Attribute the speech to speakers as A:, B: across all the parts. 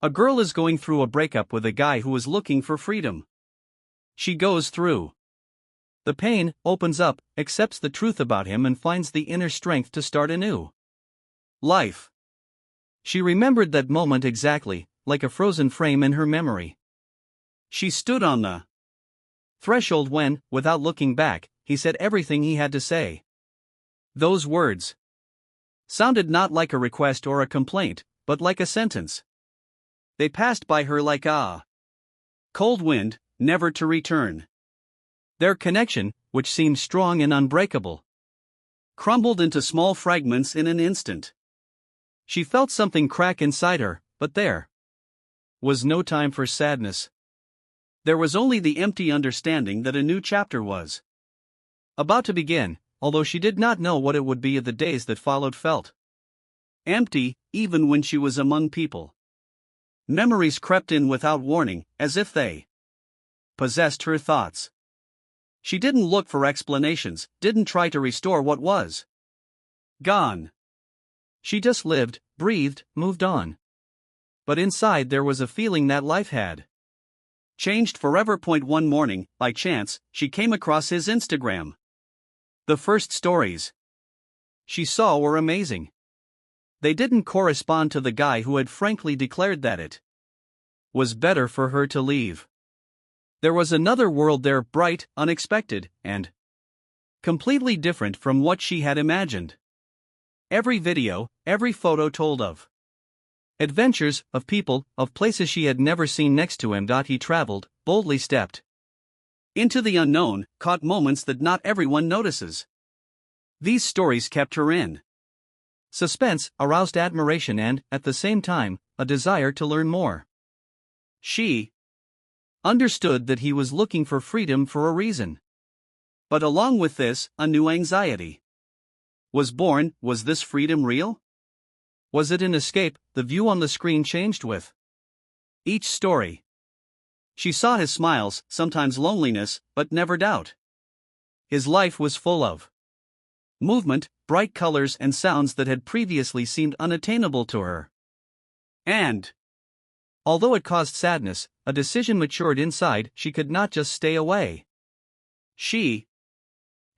A: A girl is going through a breakup with a guy who is looking for freedom. She goes through the pain, opens up, accepts the truth about him, and finds the inner strength to start a new life. She remembered that moment exactly, like a frozen frame in her memory. She stood on the threshold when, without looking back, he said everything he had to say. Those words sounded not like a request or a complaint, but like a sentence. They passed by her like a cold wind, never to return. Their connection, which seemed strong and unbreakable, crumbled into small fragments in an instant. She felt something crack inside her, but there was no time for sadness. There was only the empty understanding that a new chapter was about to begin, although she did not know what it would be. The days that followed felt empty, even when she was among people. Memories crept in without warning, as if they possessed her thoughts. She didn't look for explanations, didn't try to restore what was gone. She just lived, breathed, moved on. But inside there was a feeling that life had changed forever. One morning, by chance, she came across his Instagram. The first stories she saw were amazing. They didn't correspond to the guy who had frankly declared that it was better for her to leave. There was another world there, bright, unexpected, and completely different from what she had imagined. Every video, every photo told of adventures, of people, of places she had never seen. Next to him, he traveled, boldly stepped into the unknown, caught moments that not everyone notices. These stories kept her in suspense, aroused admiration and, at the same time, a desire to learn more. She understood that he was looking for freedom for a reason. But along with this, a new anxiety was born. Was this freedom real? Was it an escape? The view on the screen changed with each story. She saw his smiles, sometimes loneliness, but never doubt. His life was full of movement, bright colors, and sounds that had previously seemed unattainable to her. And although it caused sadness, a decision matured inside. She could not just stay away. She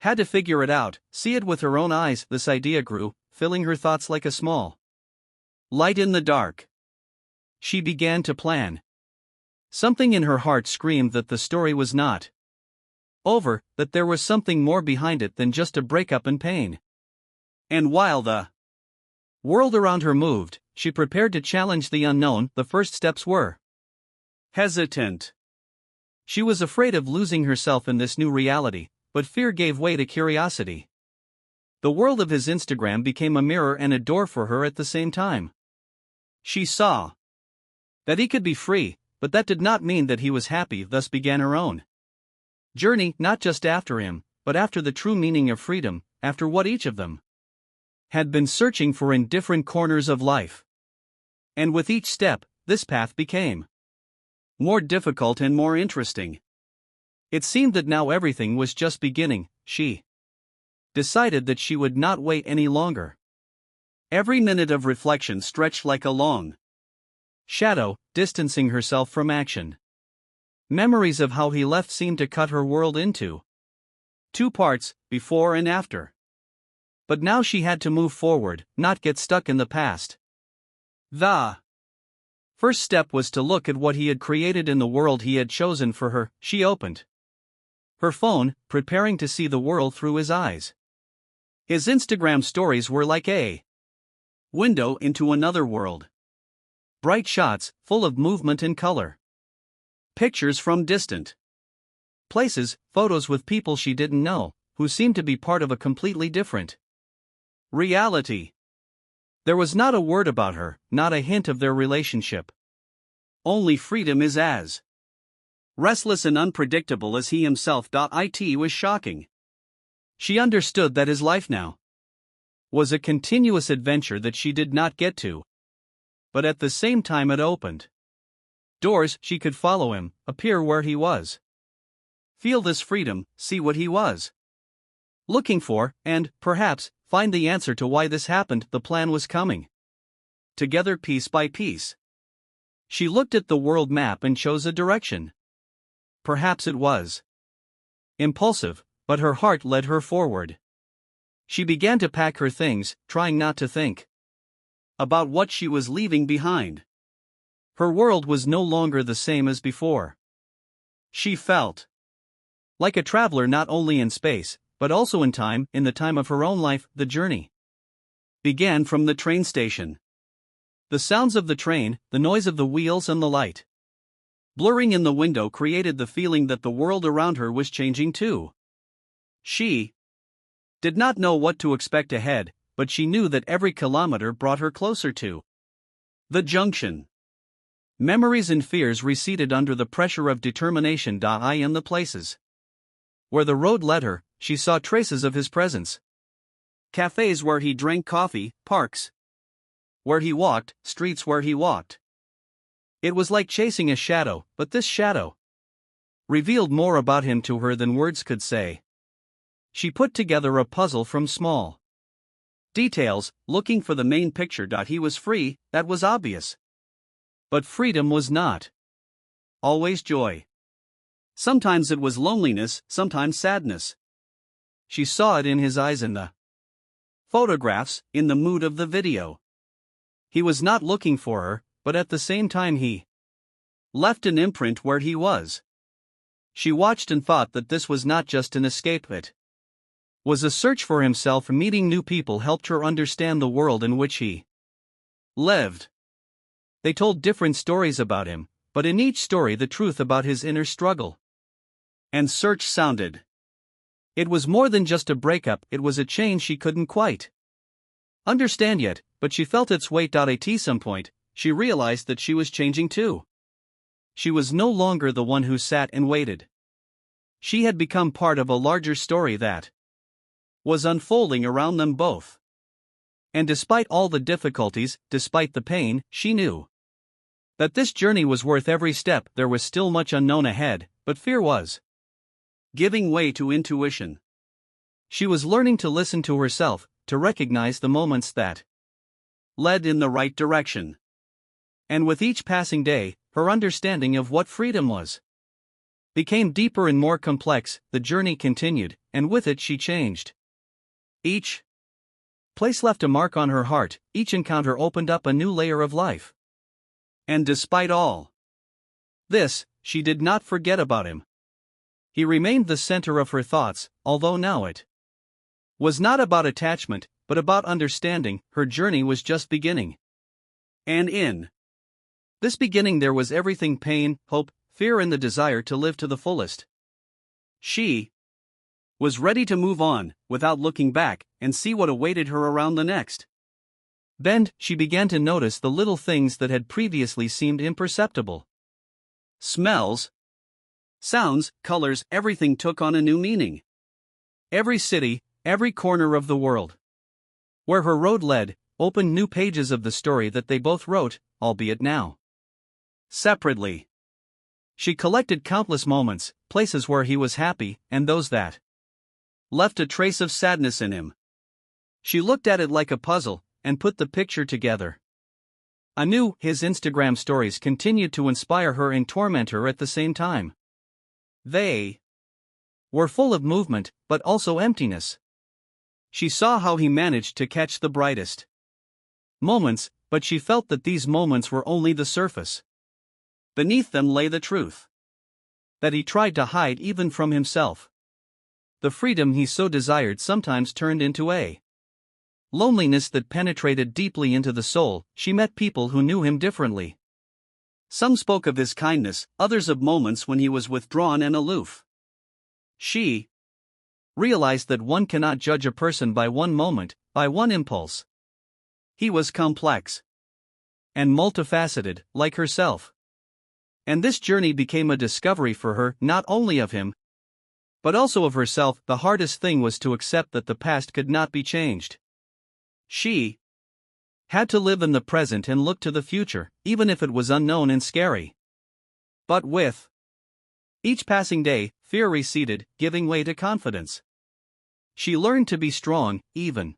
A: had to figure it out, see it with her own eyes. This idea grew, filling her thoughts like a small light in the dark. She began to plan. Something in her heart screamed that the story was not over, that there was something more behind it than just a breakup and pain. And while the world around her moved, she prepared to challenge the unknown. The first steps were hesitant. She was afraid of losing herself in this new reality, but fear gave way to curiosity. The world of his Instagram became a mirror and a door for her at the same time. She saw that he could be free, but that did not mean that he was happy. Thus began her own journey, not just after him, but after the true meaning of freedom, after what each of them had been searching for in different corners of life. And with each step, this path became more difficult and more interesting. It seemed that now everything was just beginning. She decided that she would not wait any longer. Every minute of reflection stretched like a long shadow, distancing herself from action. Memories of how he left seemed to cut her world into two parts, before and after. But now she had to move forward, not get stuck in the past. The first step was to look at what he had created in the world he had chosen for her. She opened her phone, preparing to see the world through his eyes. His Instagram stories were like a window into another world. Bright shots, full of movement and color. Pictures from distant places, photos with people she didn't know, who seemed to be part of a completely different reality. There was not a word about her, not a hint of their relationship. Only freedom is as restless and unpredictable as he himself. It was shocking. She understood that his life now was a continuous adventure that she did not get to. But at the same time it opened doors. She could follow him, appear where he was. Feel this freedom, see what he was looking for, and, perhaps, find the answer to why this happened. The plan was coming together piece by piece. She looked at the world map and chose a direction. Perhaps it was impulsive, but her heart led her forward. She began to pack her things, trying not to think about what she was leaving behind. Her world was no longer the same as before. She felt like a traveler not only in space, but also in time. In the time of her own life, the journey began from the train station. The sounds of the train, the noise of the wheels and the light blurring in the window created the feeling that the world around her was changing too. She did not know what to expect ahead, but she knew that every kilometer brought her closer to the junction. Memories and fears receded under the pressure of determination. I am the places where the road led her, she saw traces of his presence. Cafes where he drank coffee, parks where he walked, streets where he walked. It was like chasing a shadow, but this shadow revealed more about him to her than words could say. She put together a puzzle from small details, looking for the main picture. He was free, that was obvious. But freedom was not always joy. Sometimes it was loneliness, sometimes sadness. She saw it in his eyes, in the photographs, in the mood of the video. He was not looking for her, but at the same time he left an imprint where he was. She watched and thought that this was not just an escape, it was a search for himself. Meeting new people helped her understand the world in which he lived. They told different stories about him, but in each story the truth about his inner struggle and search sounded. It was more than just a breakup, it was a change she couldn't quite understand yet, but she felt its weight. At some point, she realized that she was changing too. She was no longer the one who sat and waited. She had become part of a larger story that was unfolding around them both. And despite all the difficulties, despite the pain, she knew that this journey was worth every step. There was still much unknown ahead, but fear was giving way to intuition. She was learning to listen to herself, to recognize the moments that led in the right direction. And with each passing day, her understanding of what freedom was became deeper and more complex. The journey continued, and with it she changed. Each place left a mark on her heart, each encounter opened up a new layer of life. And despite all this, she did not forget about him. He remained the center of her thoughts, although now it was not about attachment, but about understanding. Her journey was just beginning. And in this beginning there was everything: pain, hope, fear, and the desire to live to the fullest. She was ready to move on, without looking back, and see what awaited her around the next bend. She began to notice the little things that had previously seemed imperceptible. Smells, sounds, colors, everything took on a new meaning. Every city, every corner of the world where her road led, opened new pages of the story that they both wrote, albeit now separately. She collected countless moments, places where he was happy, and those that left a trace of sadness in him. She looked at it like a puzzle, and put the picture together anew. His Instagram stories continued to inspire her and torment her at the same time. They were full of movement, but also emptiness. She saw how he managed to catch the brightest moments, but she felt that these moments were only the surface. Beneath them lay the truth that he tried to hide even from himself. The freedom he so desired sometimes turned into a loneliness that penetrated deeply into the soul. She met people who knew him differently. Some spoke of his kindness, others of moments when he was withdrawn and aloof. She realized that one cannot judge a person by one moment, by one impulse. He was complex and multifaceted, like herself. And this journey became a discovery for her, not only of him, but also of herself. The hardest thing was to accept that the past could not be changed. She had to live in the present and look to the future, even if it was unknown and scary. But with each passing day, fear receded, giving way to confidence. She learned to be strong, even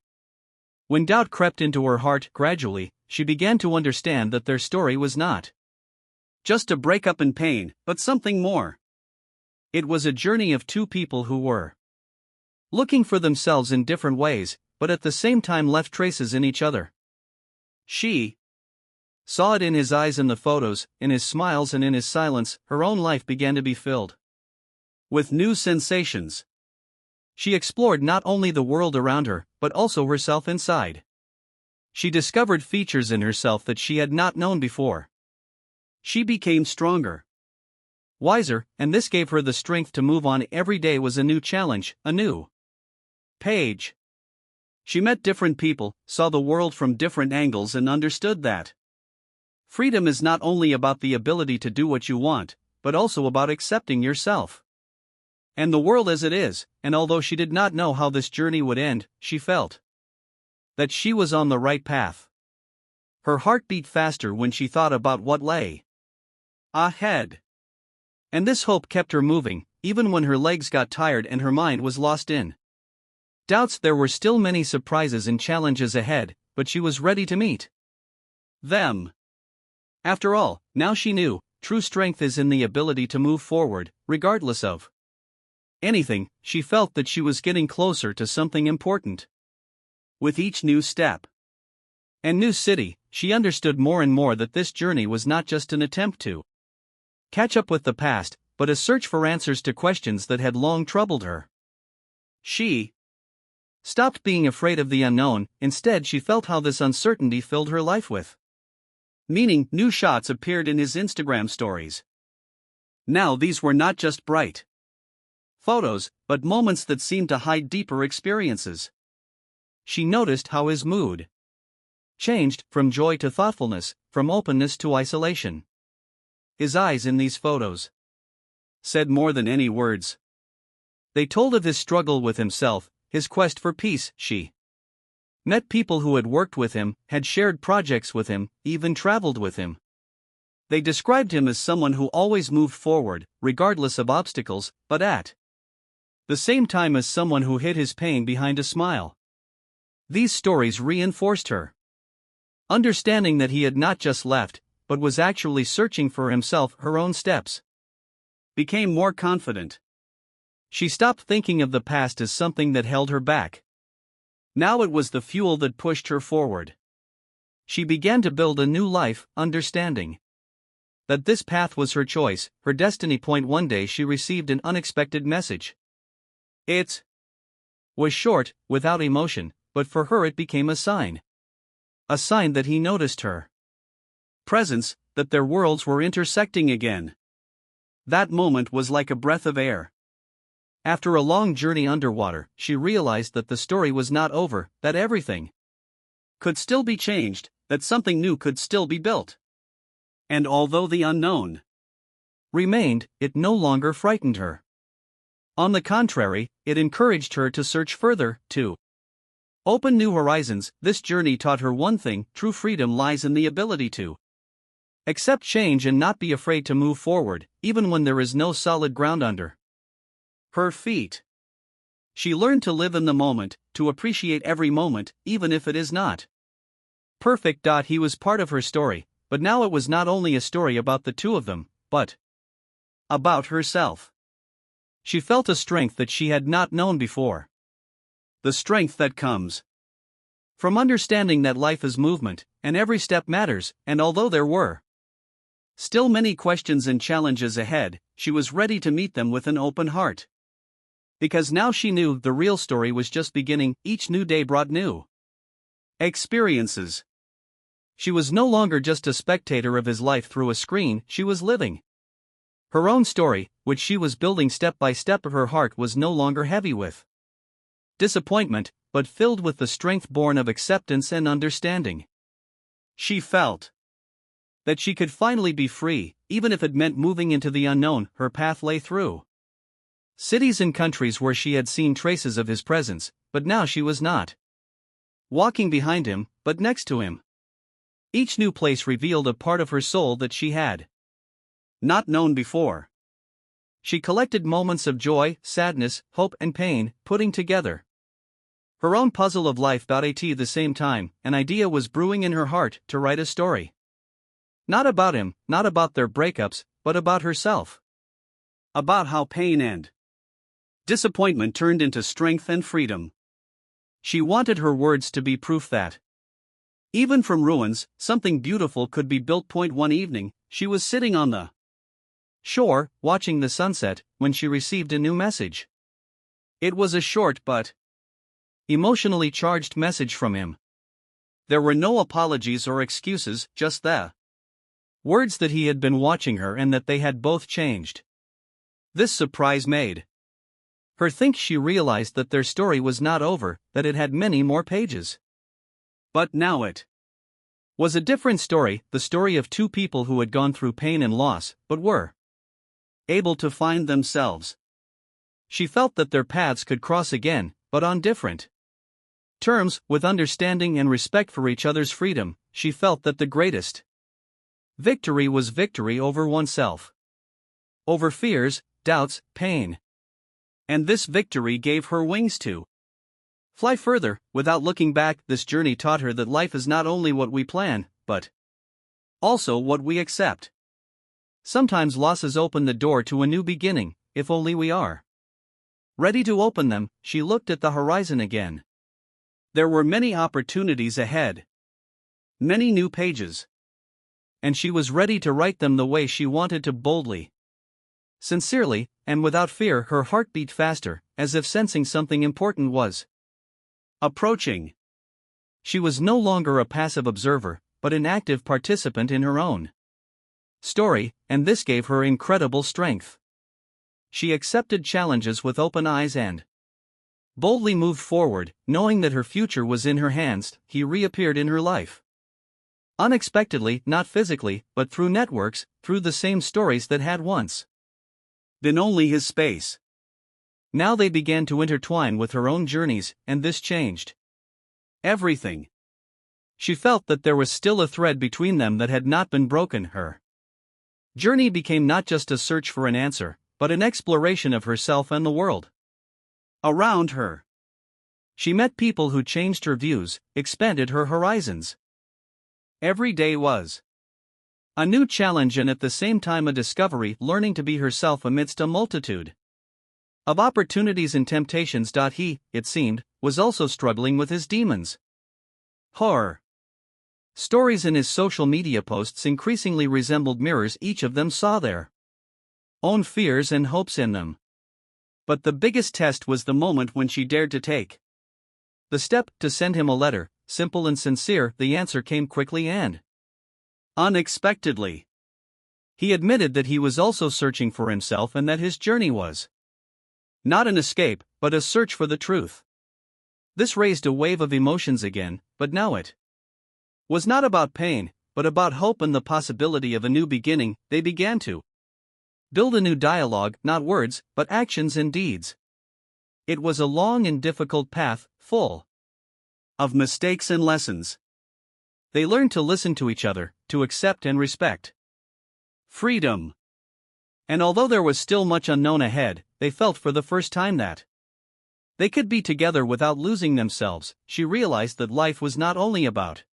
A: when doubt crept into her heart. Gradually, she began to understand that their story was not Just a breakup and pain, but something more. It was a journey of two people who were looking for themselves in different ways, but at the same time left traces in each other. She saw it in his eyes, in the photos, in his smiles, and in his silence. Her own life began to be filled with new sensations. She explored not only the world around her, but also herself inside. She discovered features in herself that she had not known before. She became stronger, wiser, and this gave her the strength to move on. Every day was a new challenge, a new page. She met different people, saw the world from different angles, and understood that freedom is not only about the ability to do what you want, but also about accepting yourself and the world as it is. And although she did not know how this journey would end, she felt that she was on the right path. Her heart beat faster when she thought about what lay ahead. And this hope kept her moving, even when her legs got tired and her mind was lost in doubts. There were still many surprises and challenges ahead, but she was ready to meet them. After all, now she knew, true strength is in the ability to move forward, regardless of anything. She felt that she was getting closer to something important. With each new step and new city, she understood more and more that this journey was not just an attempt to catch up with the past, but a search for answers to questions that had long troubled her. She stopped being afraid of the unknown. Instead, she felt how this uncertainty filled her life with meaning. New shots appeared in his Instagram stories. Now these were not just bright photos, but moments that seemed to hide deeper experiences. She noticed how his mood changed, from joy to thoughtfulness, from openness to isolation. His eyes in these photos said more than any words. They told of his struggle with himself, his quest for peace. She met people who had worked with him, had shared projects with him, even traveled with him. They described him as someone who always moved forward, regardless of obstacles, but at the same time as someone who hid his pain behind a smile. These stories reinforced her understanding that he had not just left, but was actually searching for himself. Her own steps became more confident. She stopped thinking of the past as something that held her back. Now it was the fuel that pushed her forward. She began to build a new life, understanding that this path was her choice, her destiny. One day she received an unexpected message. It was short, without emotion, but for her it became a sign. A sign that he noticed her presence, that their worlds were intersecting again. That moment was like a breath of air. After a long journey underwater, she realized that the story was not over, that everything could still be changed, that something new could still be built. And although the unknown remained, it no longer frightened her. On the contrary, it encouraged her to search further, to open new horizons. This journey taught her one thing: true freedom lies in the ability to accept change and not be afraid to move forward, even when there is no solid ground under her feet. She learned to live in the moment, to appreciate every moment, even if it is not perfect. He was part of her story, but now it was not only a story about the two of them, but about herself. She felt a strength that she had not known before. The strength that comes from understanding that life is movement, and every step matters. And although there were still many questions and challenges ahead, she was ready to meet them with an open heart. Because now she knew the real story was just beginning. Each new day brought new experiences. She was no longer just a spectator of his life through a screen, she was living her own story, which she was building step by step. Her heart was no longer heavy with disappointment, but filled with the strength born of acceptance and understanding. She felt that she could finally be free, even if it meant moving into the unknown. Her path lay through cities and countries where she had seen traces of his presence, but now she was not walking behind him, but next to him. Each new place revealed a part of her soul that she had not known before. She collected moments of joy, sadness, hope, and pain, putting together her own puzzle of life. At the same time, an idea was brewing in her heart: to write a story. Not about him, not about their breakups, but about herself. About how pain and disappointment turned into strength and freedom. She wanted her words to be proof that, even from ruins, something beautiful could be built. One evening, she was sitting on the shore, watching the sunset, when she received a new message. It was a short but emotionally charged message from him. There were no apologies or excuses, just the words that he had been watching her and that they had both changed. This surprise made her think. She realized that their story was not over, that it had many more pages. But now it was a different story, the story of two people who had gone through pain and loss, but were able to find themselves. She felt that their paths could cross again, but on different terms, with understanding and respect for each other's freedom. She felt that the greatest victory was victory over oneself, over fears, doubts, pain. And this victory gave her wings to fly further, without looking back. This journey taught her that life is not only what we plan, but also what we accept. Sometimes losses open the door to a new beginning, if only we are ready to open them. She looked at the horizon again. There were many opportunities ahead, many new pages, and she was ready to write them the way she wanted to, boldly, sincerely, and without fear. Her heart beat faster, as if sensing something important was approaching. She was no longer a passive observer, but an active participant in her own story, and this gave her incredible strength. She accepted challenges with open eyes and boldly moved forward, knowing that her future was in her hands. He reappeared in her life. Unexpectedly, not physically, but through networks, through the same stories that had once been only his space. Now they began to intertwine with her own journeys, and this changed everything. She felt that there was still a thread between them that had not been broken. Her journey became not just a search for an answer, but an exploration of herself and the world around her. She met people who changed her views, expanded her horizons. Every day was a new challenge and at the same time a discovery, learning to be herself amidst a multitude of opportunities and temptations. He, it seemed, was also struggling with his demons. Horror stories in his social media posts increasingly resembled mirrors. Each of them saw their own fears and hopes in them. But the biggest test was the moment when she dared to take the step to send him a letter, simple and sincere. The answer came quickly and unexpectedly. He admitted that he was also searching for himself and that his journey was not an escape, but a search for the truth. This raised a wave of emotions again, but now it was not about pain, but about hope and the possibility of a new beginning. They began to build a new dialogue, not words, but actions and deeds. It was a long and difficult path, full of mistakes and lessons. They learned to listen to each other, to accept and respect freedom. And although there was still much unknown ahead, they felt for the first time that they could be together without losing themselves. She realized that life was not only about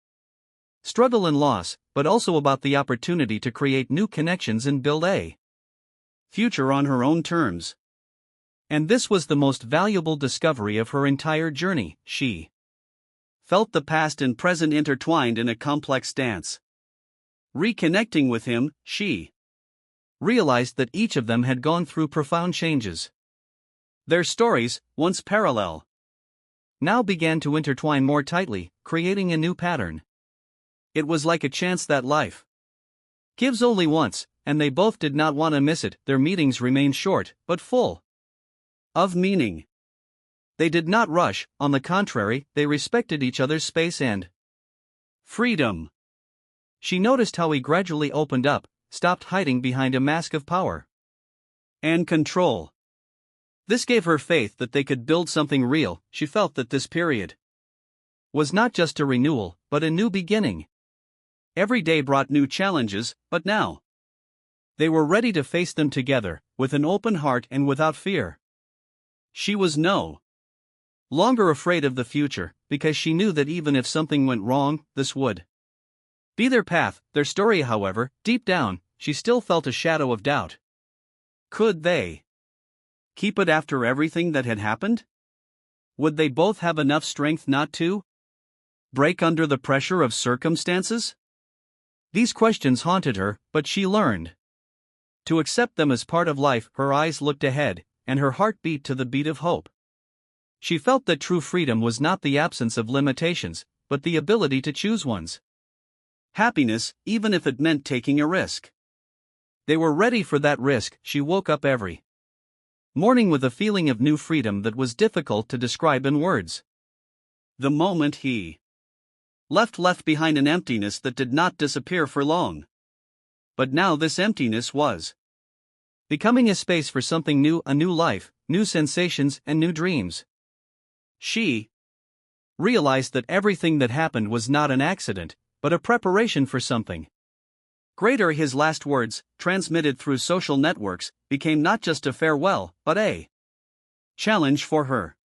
A: struggle and loss, but also about the opportunity to create new connections and build a future on her own terms. And this was the most valuable discovery of her entire journey. She felt the past and present intertwined in a complex dance. Reconnecting with him, she realized that each of them had gone through profound changes. Their stories, once parallel, now began to intertwine more tightly, creating a new pattern. It was like a chance that life gives only once, and they both did not want to miss it. Their meetings remained short, but full of meaning. They did not rush, on the contrary, they respected each other's space and freedom. She noticed how he gradually opened up, stopped hiding behind a mask of power and control. This gave her faith that they could build something real. She felt that this period was not just a renewal, but a new beginning. Every day brought new challenges, but now they were ready to face them together, with an open heart and without fear. She was no longer afraid of the future, because she knew that even if something went wrong, this would be their path, their story. However, deep down, she still felt a shadow of doubt. Could they keep it after everything that had happened? Would they both have enough strength not to break under the pressure of circumstances? These questions haunted her, but she learned to accept them as part of life. Her eyes looked ahead, and her heart beat to the beat of hope. She felt that true freedom was not the absence of limitations, but the ability to choose one's happiness, even if it meant taking a risk. They were ready for that risk. She woke up every morning with a feeling of new freedom that was difficult to describe in words. The moment he left behind an emptiness that did not disappear for long. But now this emptiness was becoming a space for something new, a new life, new sensations, and new dreams. She realized that everything that happened was not an accident, but a preparation for something greater. His last words, transmitted through social networks, became not just a farewell, but a challenge for her.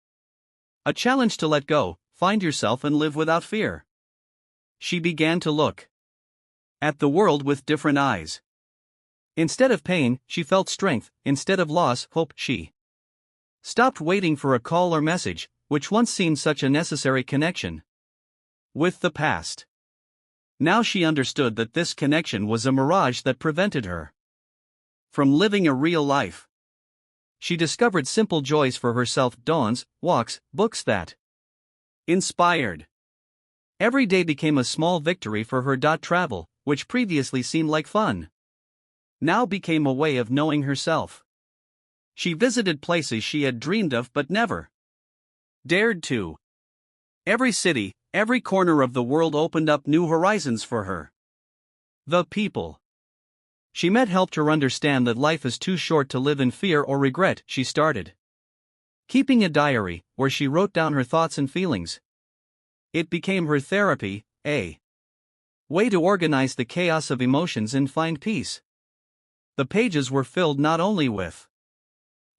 A: A challenge to let go, find yourself, and live without fear. She began to look at the world with different eyes. Instead of pain, she felt strength. Instead of loss, hope. She stopped waiting for a call or message, which once seemed such a necessary connection with the past. Now she understood that this connection was a mirage that prevented her from living a real life. She discovered simple joys for herself: dawns, walks, books that inspired. Every day became a small victory for her. Travel, which previously seemed like fun, now became a way of knowing herself. She visited places she had dreamed of but never dared to. Every city, every corner of the world opened up new horizons for her. The people she met helped her understand that life is too short to live in fear or regret. She started keeping a diary, where she wrote down her thoughts and feelings. It became her therapy, a way to organize the chaos of emotions and find peace. The pages were filled not only with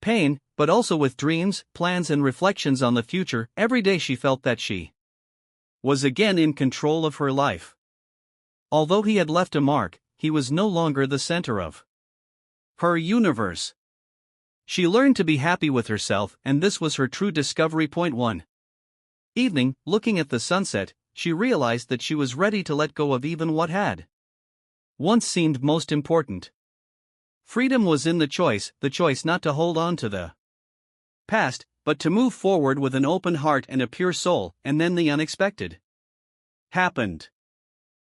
A: pain, but also with dreams, plans, and reflections on the future. Every day she felt that she was again in control of her life. Although he had left a mark, he was no longer the center of her universe. She learned to be happy with herself, and this was her true discovery. Point 1. Evening, looking at the sunset, she realized that she was ready to let go of even what had once seemed most important. Freedom was in the choice not to hold on to the past, but to move forward with an open heart and a pure soul. And then the unexpected happened.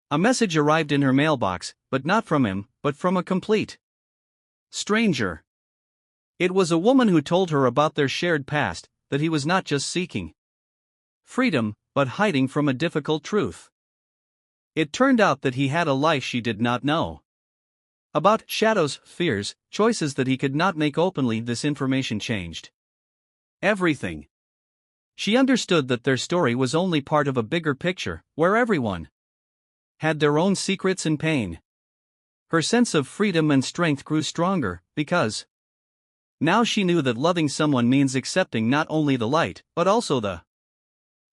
A: A message arrived in her mailbox, but not from him, but from a complete stranger. It was a woman who told her about their shared past, that he was not just seeking freedom, but hiding from a difficult truth. It turned out that he had a life she did not know about: shadows, fears, choices that he could not make openly. This information changed everything. She understood that their story was only part of a bigger picture, where everyone had their own secrets and pain. Her sense of freedom and strength grew stronger, because now she knew that loving someone means accepting not only the light, but also the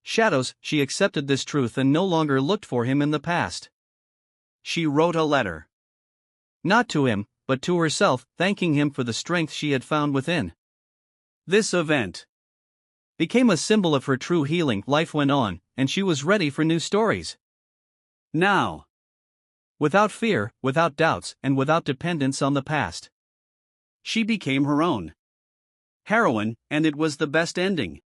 A: shadows. She accepted this truth and no longer looked for him in the past. She wrote a letter, not to him, but to herself, thanking him for the strength she had found within. This event became a symbol of her true healing. Life went on, and she was ready for new stories. Now, without fear, without doubts, and without dependence on the past, she became her own heroine, and it was the best ending.